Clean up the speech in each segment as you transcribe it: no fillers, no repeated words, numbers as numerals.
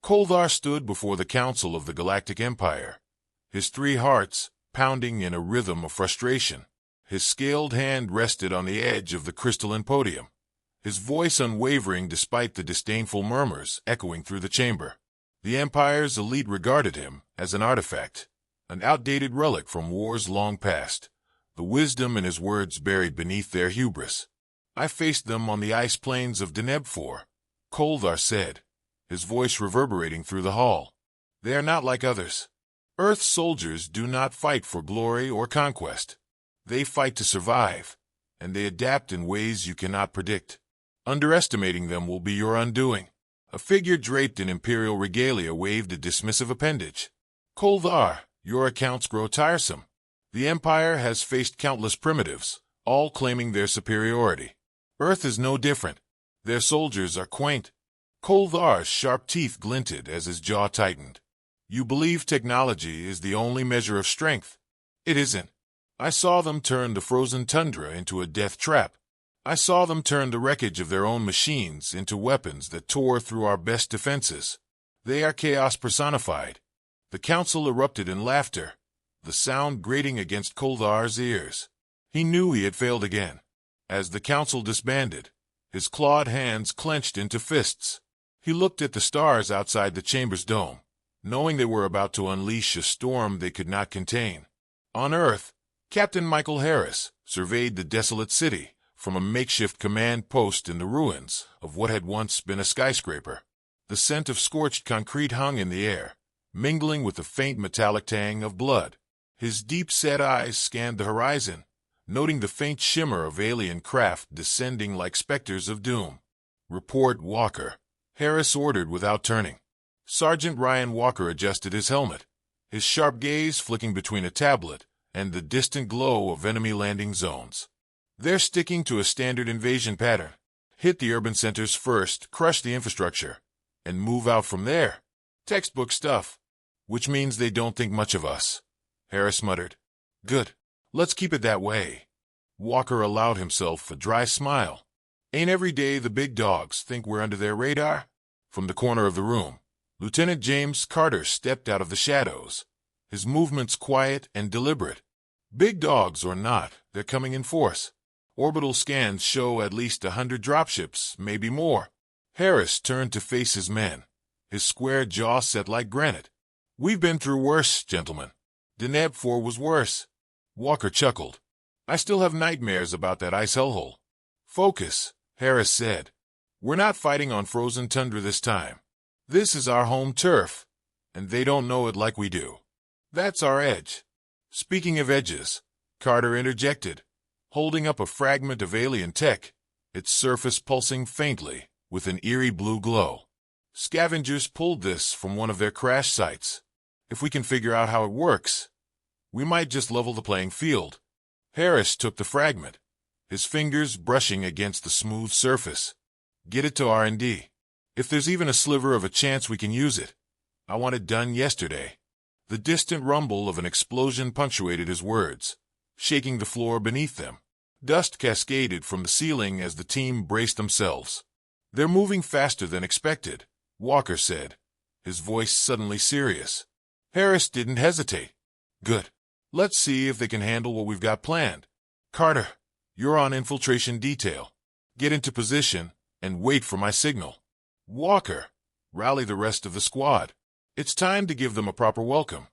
Koldar stood before the council of the Galactic Empire, his three hearts pounding in a rhythm of frustration. His scaled hand rested on the edge of the crystalline podium, his voice unwavering despite the disdainful murmurs echoing through the chamber. The Empire's elite regarded him as an artifact, an outdated relic from wars long past, the wisdom in his words buried beneath their hubris. "I faced them on the ice plains of Deneb 4, Koldar said, his voice reverberating through the hall. "They are not like others. Earth's soldiers do not fight for glory or conquest. They fight to survive, and they adapt in ways you cannot predict. Underestimating them will be your undoing." A figure draped in imperial regalia waved a dismissive appendage. "Koldar, your accounts grow tiresome. The Empire has faced countless primitives, all claiming their superiority. Earth is no different. Their soldiers are quaint." Koldar's sharp teeth glinted as his jaw tightened. "You believe technology is the only measure of strength? It isn't. I saw them turn the frozen tundra into a death trap. I saw them turn the wreckage of their own machines into weapons that tore through our best defenses. They are chaos personified." The council erupted in laughter, the sound grating against Koldar's ears. He knew he had failed again. As the council disbanded, his clawed hands clenched into fists. He looked at the stars outside the chamber's dome, knowing they were about to unleash a storm they could not contain. On Earth, Captain Michael Harris surveyed the desolate city from a makeshift command post in the ruins of what had once been a skyscraper. The scent of scorched concrete hung in the air, mingling with the faint metallic tang of blood. His deep-set eyes scanned the horizon, noting the faint shimmer of alien craft descending like specters of doom. "Report Walker," Harris ordered without turning. Sergeant Ryan Walker adjusted his helmet, his sharp gaze flicking between a tablet and the distant glow of enemy landing zones. "They're sticking to a standard invasion pattern. Hit the urban centers first, crush the infrastructure, and move out from there. Textbook stuff. Which means they don't think much of us," Harris muttered. "Good. Let's keep it that way." Walker allowed himself a dry smile. "Ain't every day the big dogs think we're under their radar?" From the corner of the room, Lieutenant James Carter stepped out of the shadows, his movements quiet and deliberate. "Big dogs or not, they're coming in force. Orbital scans show at least 100 dropships, maybe more." Harris turned to face his men, his square jaw set like granite. "We've been through worse, gentlemen. Deneb 4 was worse." Walker chuckled. "I still have nightmares about that ice hellhole." "Focus," Harris said. "We're not fighting on frozen tundra this time. This is our home turf, and they don't know it like we do. That's our edge." "Speaking of edges," Carter interjected, holding up a fragment of alien tech, its surface pulsing faintly with an eerie blue glow. "Scavengers pulled this from one of their crash sites. If we can figure out how it works, we might just level the playing field." Harris took the fragment, his fingers brushing against the smooth surface. "Get it to R&D. If there's even a sliver of a chance we can use it, I want it done yesterday." The distant rumble of an explosion punctuated his words, shaking the floor beneath them. Dust cascaded from the ceiling as the team braced themselves. "They're moving faster than expected," Walker said, his voice suddenly serious. Harris didn't hesitate. "Good. Let's see if they can handle what we've got planned. Carter, you're on infiltration detail. Get into position and wait for my signal. Walker, rally the rest of the squad. It's time to give them a proper welcome."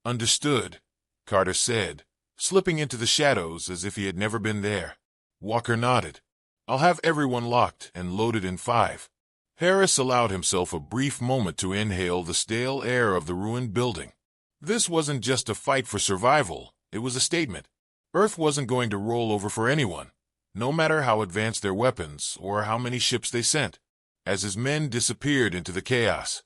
"Understood," Carter said, slipping into the shadows as if he had never been there. Walker nodded. "I'll have everyone locked and loaded in 5. Harris allowed himself a brief moment to inhale the stale air of the ruined building. This wasn't just a fight for survival, it was a statement. Earth wasn't going to roll over for anyone, no matter how advanced their weapons or how many ships they sent. As his men disappeared into the chaos,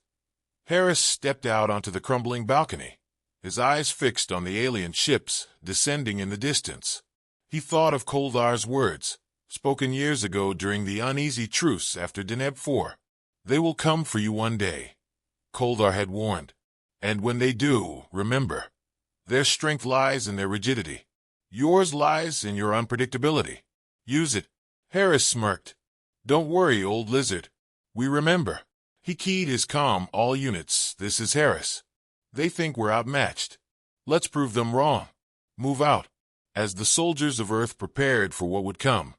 Harris stepped out onto the crumbling balcony, his eyes fixed on the alien ships descending in the distance. He thought of Koldar's words, spoken years ago during the uneasy truce after Deneb 4. "They will come for you one day," Koldar had warned. "And when they do, remember, their strength lies in their rigidity. Yours lies in your unpredictability. Use it." Harris smirked. "Don't worry, old lizard. We remember." He keyed his comm, "All units, this is Harris. They think we're outmatched. Let's prove them wrong. Move out." As the soldiers of Earth prepared for what would come,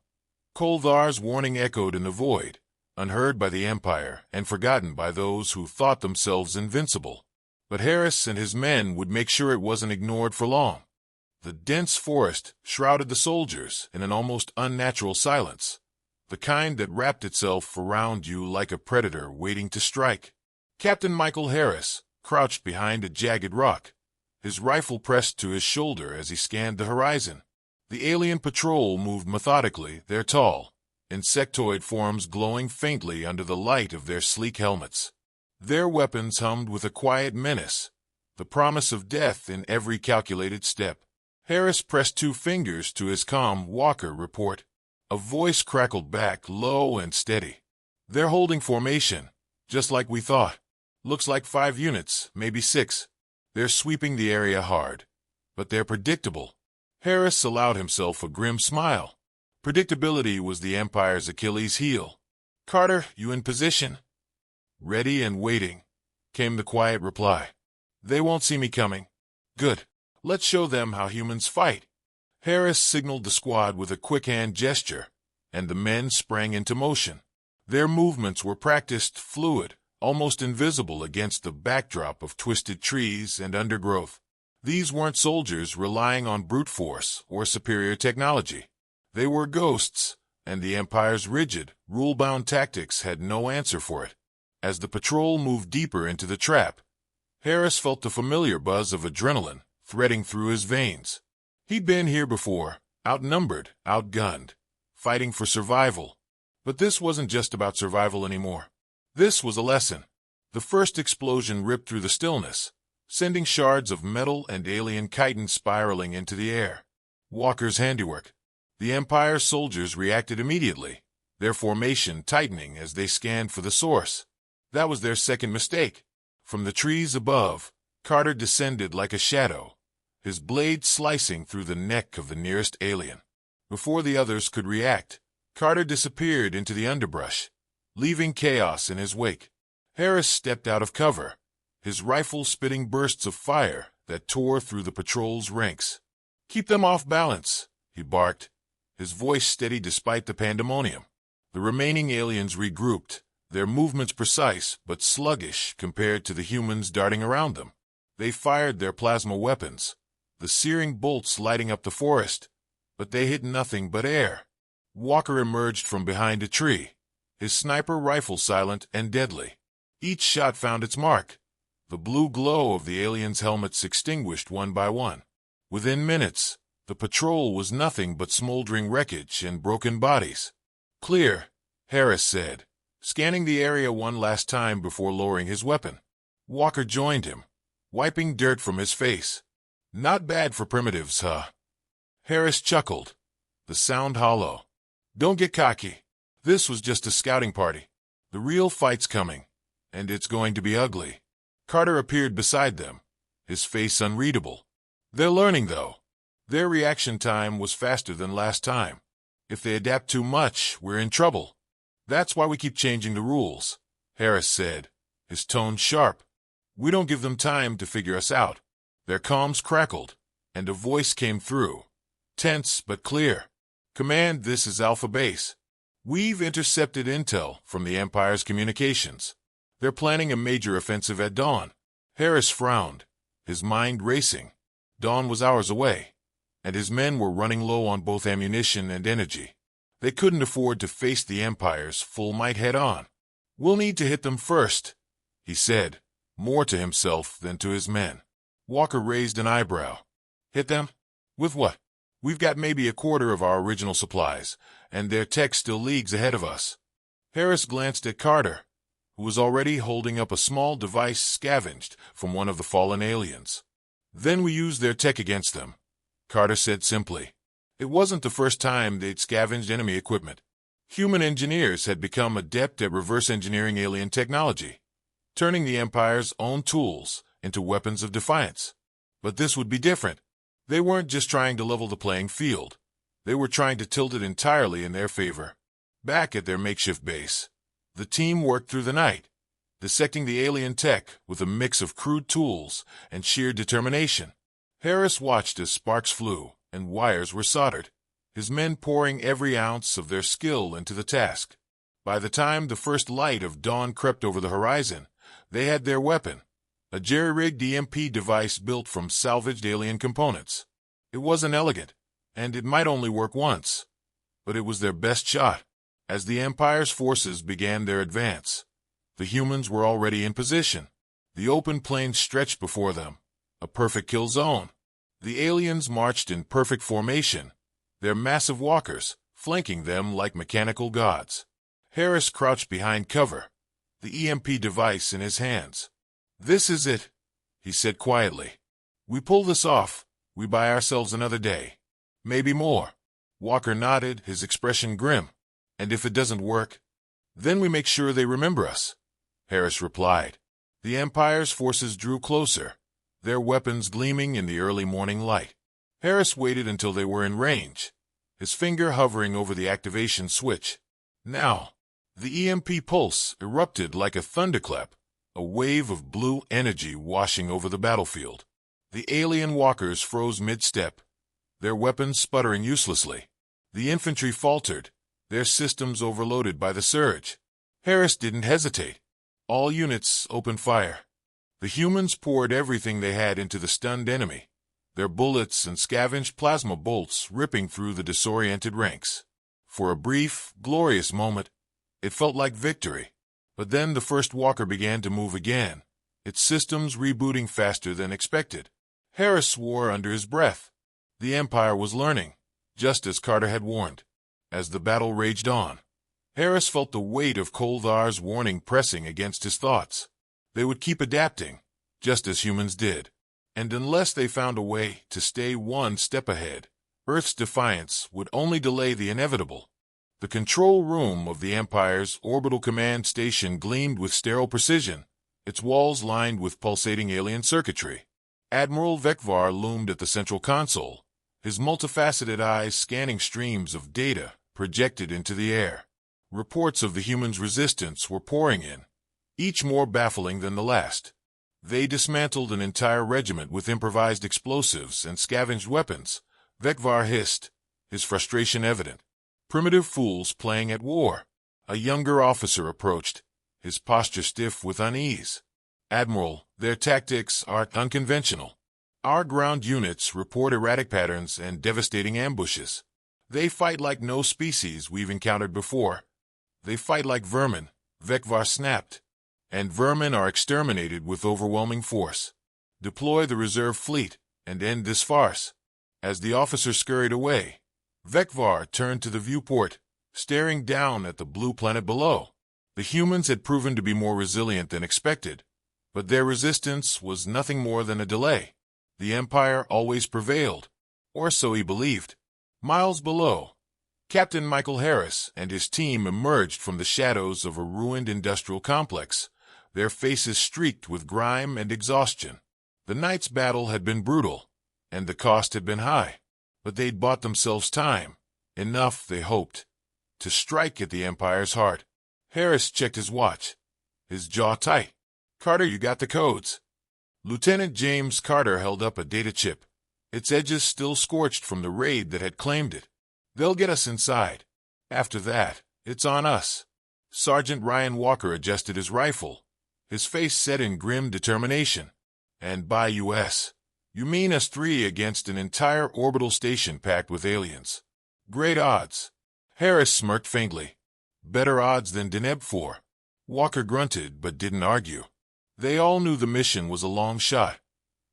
Kolvar's warning echoed in the void, unheard by the Empire and forgotten by those who thought themselves invincible. But Harris and his men would make sure it wasn't ignored for long. The dense forest shrouded the soldiers in an almost unnatural silence, the kind that wrapped itself around you like a predator waiting to strike. Captain Michael Harris crouched behind a jagged rock, his rifle pressed to his shoulder as he scanned the horizon. The alien patrol moved methodically, their tall, insectoid forms glowing faintly under the light of their sleek helmets. Their weapons hummed with a quiet menace, the promise of death in every calculated step. Harris pressed 2 fingers to his comm. "Walker, report." A voice crackled back, low and steady. "They're holding formation, just like we thought. Looks like 5 units, maybe 6. They're sweeping the area hard, but they're predictable." Harris allowed himself a grim smile. Predictability was the Empire's Achilles heel. "Carter, you in position?" "Ready and waiting," came the quiet reply. "They won't see me coming." "Good. Let's show them how humans fight." Harris signaled the squad with a quick hand gesture, and the men sprang into motion. Their movements were practiced, fluid, almost invisible against the backdrop of twisted trees and undergrowth. These weren't soldiers relying on brute force or superior technology. They were ghosts, and the Empire's rigid, rule-bound tactics had no answer for it. As the patrol moved deeper into the trap, Harris felt the familiar buzz of adrenaline threading through his veins. He'd been here before, outnumbered, outgunned, fighting for survival. But this wasn't just about survival anymore. This was a lesson. The first explosion ripped through the stillness, sending shards of metal and alien chitin spiraling into the air. Walker's handiwork. The Empire's soldiers reacted immediately, their formation tightening as they scanned for the source. That was their second mistake. From the trees above, Carter descended like a shadow, his blade slicing through the neck of the nearest alien. Before the others could react, Carter disappeared into the underbrush, leaving chaos in his wake. Harris stepped out of cover, his rifle spitting bursts of fire that tore through the patrol's ranks. "Keep them off balance," he barked, his voice steady despite the pandemonium. The remaining aliens regrouped, their movements precise but sluggish compared to the humans darting around them. They fired their plasma weapons, the searing bolts lighting up the forest, but they hit nothing but air. Walker emerged from behind a tree, his sniper rifle silent and deadly. Each shot found its mark. The blue glow of the aliens' helmets extinguished one by one. Within minutes, the patrol was nothing but smoldering wreckage and broken bodies. "Clear," Harris said, scanning the area one last time before lowering his weapon. Walker joined him, wiping dirt from his face. "Not bad for primitives, huh?" Harris chuckled, the sound hollow. "Don't get cocky. This was just a scouting party. The real fight's coming, and it's going to be ugly." Carter appeared beside them, his face unreadable. "They're learning, though. Their reaction time was faster than last time. If they adapt too much, we're in trouble. That's why we keep changing the rules," Harris said, his tone sharp. "We don't give them time to figure us out." Their comms crackled, and a voice came through, tense but clear. "Command, this is Alpha Base. We've intercepted intel from the Empire's communications. They're planning a major offensive at dawn." Harris frowned, his mind racing. Dawn was hours away, and his men were running low on both ammunition and energy. They couldn't afford to face the Empire's full might head-on. "We'll need to hit them first," he said, more to himself than to his men. Walker raised an eyebrow. "Hit them? With what? We've got maybe a quarter of our original supplies, and their tech still leagues ahead of us." Harris glanced at Carter, who was already holding up a small device scavenged from one of the fallen aliens. "Then we use their tech against them," Carter said simply. It wasn't the first time they'd scavenged enemy equipment. Human engineers had become adept at reverse engineering alien technology, turning the Empire's own tools into weapons of defiance. But this would be different. They weren't just trying to level the playing field. They were trying to tilt it entirely in their favor. Back at their makeshift base, the team worked through the night, dissecting the alien tech with a mix of crude tools and sheer determination. Harris watched as sparks flew and wires were soldered, his men pouring every ounce of their skill into the task. By the time the first light of dawn crept over the horizon, they had their weapon, a jerry-rigged EMP device built from salvaged alien components. It wasn't elegant, and it might only work once, but it was their best shot. As the Empire's forces began their advance, the humans were already in position. The open plain stretched before them, a perfect kill zone. The aliens marched in perfect formation, their massive walkers flanking them like mechanical gods. Harris crouched behind cover, the EMP device in his hands. "This is it," he said quietly. "We pull this off, we buy ourselves another day. Maybe more." Walker nodded, his expression grim. "And if it doesn't work, then we make sure they remember us," Harris replied. The Empire's forces drew closer, their weapons gleaming in the early morning light. Harris waited until they were in range, his finger hovering over the activation switch. Now, the EMP pulse erupted like a thunderclap, a wave of blue energy washing over the battlefield. The alien walkers froze mid-step, their weapons sputtering uselessly. The infantry faltered, their systems overloaded by the surge. Harris didn't hesitate. All units opened fire. The humans poured everything they had into the stunned enemy, their bullets and scavenged plasma bolts ripping through the disoriented ranks. For a brief, glorious moment, it felt like victory. But then the first walker began to move again, its systems rebooting faster than expected. Harris swore under his breath. The Empire was learning, just as Carter had warned. As the battle raged on, Harris felt the weight of Koldar's warning pressing against his thoughts. They would keep adapting, just as humans did. And unless they found a way to stay one step ahead, Earth's defiance would only delay the inevitable. The control room of the Empire's orbital command station gleamed with sterile precision, its walls lined with pulsating alien circuitry. Admiral Vekvar loomed at the central console, his multifaceted eyes scanning streams of data projected into the air. Reports of the humans' resistance were pouring in, each more baffling than the last. They dismantled an entire regiment with improvised explosives and scavenged weapons, Vekvar hissed, his frustration evident. Primitive fools playing at war. A younger officer approached, his posture stiff with unease. "Admiral, their tactics are unconventional. Our ground units report erratic patterns and devastating ambushes. They fight like no species we've encountered before. They fight like vermin," Vekvar snapped. "And vermin are exterminated with overwhelming force. Deploy the reserve fleet and end this farce." As the officer scurried away, Vekvar turned to the viewport, staring down at the blue planet below. The humans had proven to be more resilient than expected, but their resistance was nothing more than a delay. The Empire always prevailed, or so he believed. Miles below, Captain Michael Harris and his team emerged from the shadows of a ruined industrial complex, their faces streaked with grime and exhaustion. The night's battle had been brutal, and the cost had been high, but they'd bought themselves time, enough, they hoped, to strike at the Empire's heart. Harris checked his watch, his jaw tight. "Carter, you got the codes." Lieutenant James Carter held up a data chip, its edges still scorched from the raid that had claimed it. "They'll get us inside. After that, it's on us." Sergeant Ryan Walker adjusted his rifle, his face set in grim determination. "And by U.S., you mean us three against an entire orbital station packed with aliens. Great odds." Harris smirked faintly. "Better odds than Deneb 4. Walker grunted but didn't argue. They all knew the mission was a long shot,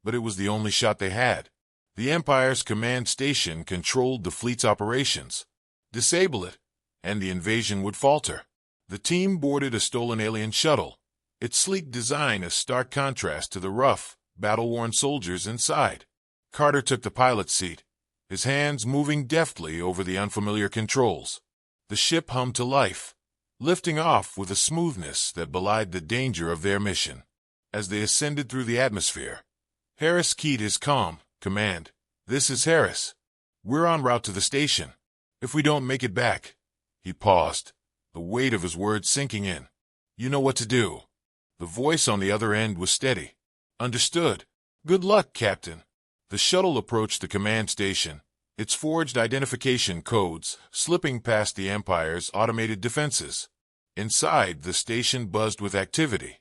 but it was the only shot they had. The Empire's command station controlled the fleet's operations. Disable it, and the invasion would falter. The team boarded a stolen alien shuttle, its sleek design a stark contrast to the rough, battle-worn soldiers inside. Carter took the pilot's seat, his hands moving deftly over the unfamiliar controls. The ship hummed to life, lifting off with a smoothness that belied the danger of their mission. As they ascended through the atmosphere, Harris keyed his comm. "Command, this is Harris. We're en route to the station. If we don't make it back..." He paused, the weight of his words sinking in. "You know what to do." The voice on the other end was steady. Understood. Good luck, Captain. The shuttle approached the command station, its forged identification codes slipping past the Empire's automated defenses. Inside, the station buzzed with activity,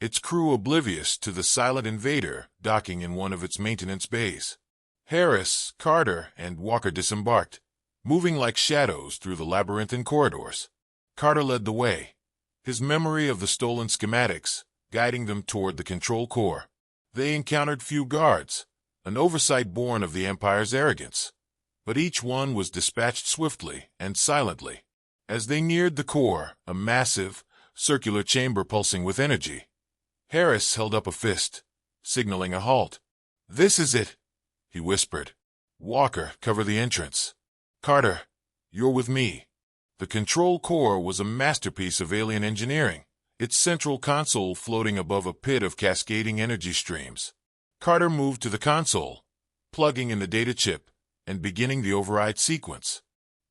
its crew oblivious to the silent invader docking in one of its maintenance bays. Harris, Carter, and Walker disembarked, moving like shadows through the labyrinthine corridors. Carter led the way, his memory of the stolen schematics guiding them toward the control core. They encountered few guards, an oversight born of the Empire's arrogance, but each one was dispatched swiftly and silently. As they neared the core, a massive, circular chamber pulsing with energy, Harris held up a fist, signaling a halt. "This is it," he whispered. "Walker, cover the entrance. Carter, you're with me." The control core was a masterpiece of alien engineering, its central console floating above a pit of cascading energy streams. Carter moved to the console, plugging in the data chip and beginning the override sequence.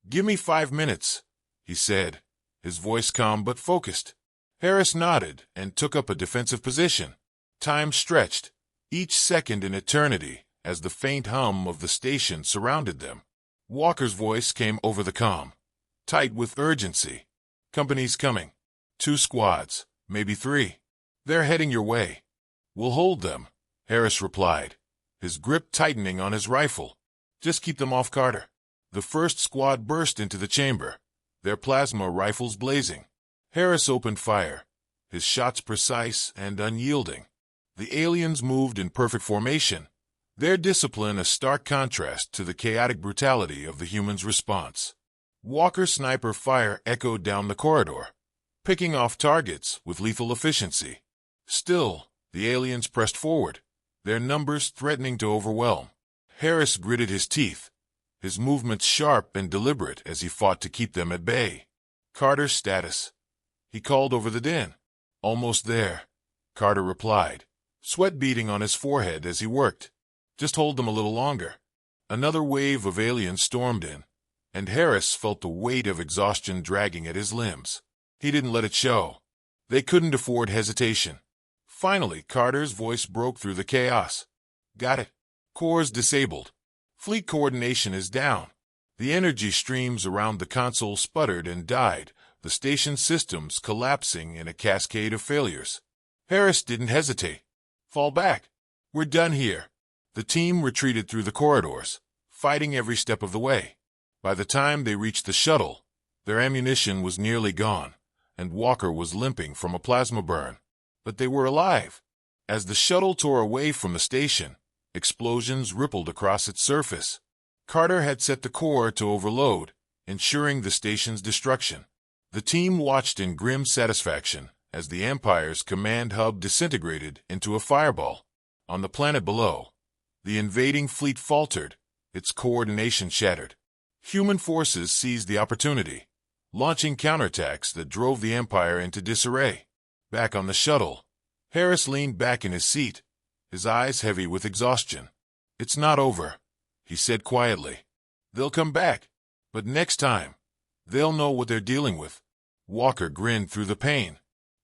"Give me 5 minutes," he said, his voice calm but focused. Harris nodded and took up a defensive position. Time stretched, each second an eternity, as the faint hum of the station surrounded them. Walker's voice came over the comm, tight with urgency. "Company's coming. 2 squads, maybe 3. They're heading your way." "We'll hold them," Harris replied, his grip tightening on his rifle. "Just keep them off Carter." The first squad burst into the chamber, their plasma rifles blazing. Harris opened fire, his shots precise and unyielding. The aliens moved in perfect formation, their discipline a stark contrast to the chaotic brutality of the humans' response. Walker's sniper fire echoed down the corridor, picking off targets with lethal efficiency. Still, the aliens pressed forward, their numbers threatening to overwhelm. Harris gritted his teeth, his movements sharp and deliberate as he fought to keep them at bay. "Carter's status," he called over the din. "Almost there," Carter replied, sweat beading on his forehead as he worked. "Just hold them a little longer." Another wave of aliens stormed in, and Harris felt the weight of exhaustion dragging at his limbs. He didn't let it show. They couldn't afford hesitation. Finally, Carter's voice broke through the chaos. "Got it. Core's disabled. Fleet coordination is down." The energy streams around the console sputtered and died, the station systems collapsing in a cascade of failures. Harris didn't hesitate. "Fall back. We're done here." The team retreated through the corridors, fighting every step of the way. By the time they reached the shuttle, their ammunition was nearly gone, and Walker was limping from a plasma burn. But they were alive. As the shuttle tore away from the station, explosions rippled across its surface. Carter had set the core to overload, ensuring the station's destruction. The team watched in grim satisfaction as the Empire's command hub disintegrated into a fireball. On the planet below, the invading fleet faltered, its coordination shattered. Human forces seized the opportunity, launching counterattacks that drove the Empire into disarray. Back on the shuttle, Harris leaned back in his seat, his eyes heavy with exhaustion. "It's not over," he said quietly. "They'll come back, but next time, they'll know what they're dealing with." Walker grinned through the pain.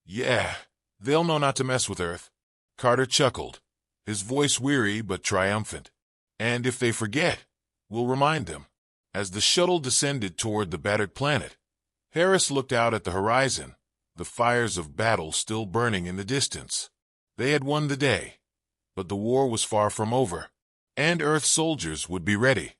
"Yeah, they'll know not to mess with Earth." Carter chuckled, his voice weary but triumphant. "And if they forget, we'll remind them." As the shuttle descended toward the battered planet, Harris looked out at the horizon, the fires of battle still burning in the distance. They had won the day, but the war was far from over, and Earth soldiers would be ready.